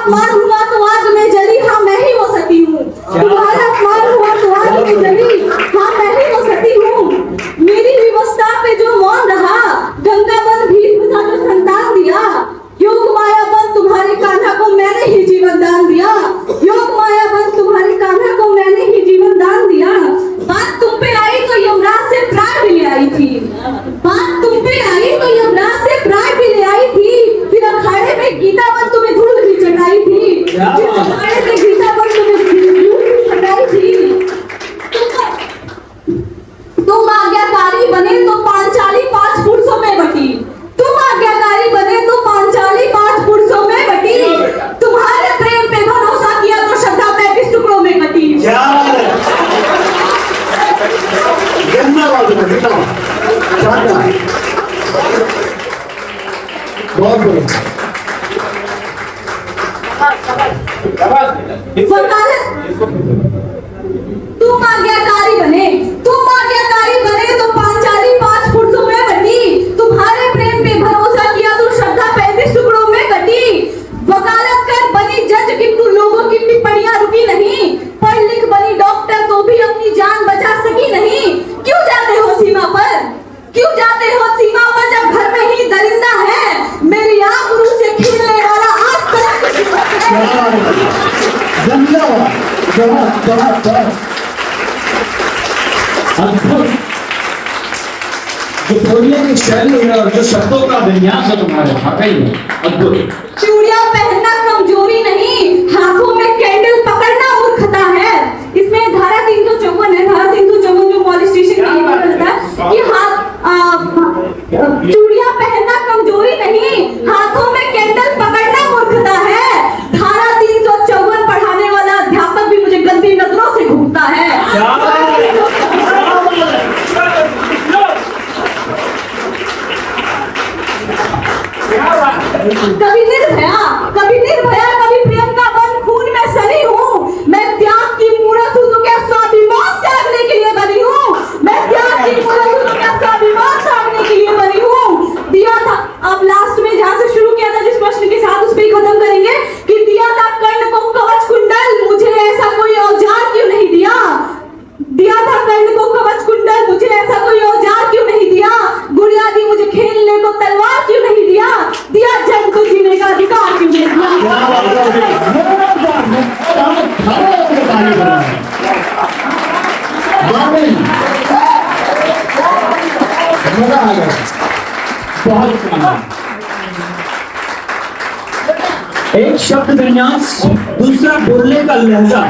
अपमान हुआ तो आग में जली, हाँ मैं ही वो सती हूँ। तुम्हारा अपमान हुआ तो आग में जली, हाँ मैं ही वो सती हूँ। मेरी विवस्ता पे जो मौन रहा, गंगा बन भीष्म था जो संतान दिया। योग माया बन तुम्हारे कान्हा को मैंने ही जीवन दान दिया। योग माया बन तुम्हारे कान्हा को मैंने ही जीवन दान दिया। बात तुम पे आई तो यमराज से प्राण भी ले आई थी। बात तुम पे आई तो यमराज से प्राण भी ले आई थी। फिर अखाड़े में गीता बन तुम्हें धूल भी चढ़ाई थी। फिर अखाड़े में गीता बन तुम्हें धूल भी चढ़ाई थी। तुम आज्ञाकारी बने तो पांचाली 5 पुरुषों में बटी। तुम आज्ञाकारी बने तो पांचाली 5 पुरुषों में बटी। तुम्हारे प्रेम पे भरोसा किया तो श्रद्धा 35 टुकड़ों में कटी। तुम आज्ञाकारी बने तो पांचाली 5 पुरुषों में बटी। तुम्हारे प्रेम पे भरोसा किया तो श्रद्धा 35 टुकड़ों में कटी। वकालत कर बनी जज किंतु लोगों की टिप्पणियां रुकी नहीं। पढ़ लिख बनी डॉक्टर तो भी अपनी जान बचा सकी नहीं। क्यों जाते हो सीमा पर, क्यों जाते हो सीमा पर जब घर में ही दरिंदा है। मेरी आबरू से खेलने वाला आज अद्भुत जो बोलने की शैली है और जो शब्दों का विन्यास है तुम्हारे वाकई है अद्भुत। चूड़ियां पहनना कमजोरी नहीं, हाथों में कैंडल पकड़ना मूर्खता है। इसमें धारा 354 है। धारा 354 जो पुलिस स्टेशन की बोलता है कि चूड़ियां पहनना कमजोरी नहीं, हाथों में कैंडल पकड़ना मूर्खता है। धारा 354 पढ़ाने वाला अध्यापक भी मुझे गंदी नजरों से घूरता है। कभी निर्भया कभी प्रेम का बंध खून में सनी हूँ। मैं त्याग की मूरत हूँ तो क्या स्वाभिमान त्यागने के लिए बनी हूँ। मैं त्याग की मूरत हूँ तो क्या स्वाभिमान त्यागने के लिए बनी हूँ। दिया था, अब लास्ट में जहाँ से शुरू किया था जिस प्रश्न के साथ उस पर ही खत्म करेंगे कि दिया था कर्ण को कवच कुंडल, मुझे ऐसा कोई औजार क्यों नहीं दिया। दिया था कर्ण को कवच कुंडल, मुझे ऐसा कोई औजार क्यों नहीं दिया। गुड़िया दी मुझे खेलने को तलवार क्यों नहीं दिया। दिया जग को जीने का अधिकार क्यों नहीं दिया। मजा आ गया, बहुत एक शब्द विन्यास, दूसरा बोलने का लहजा।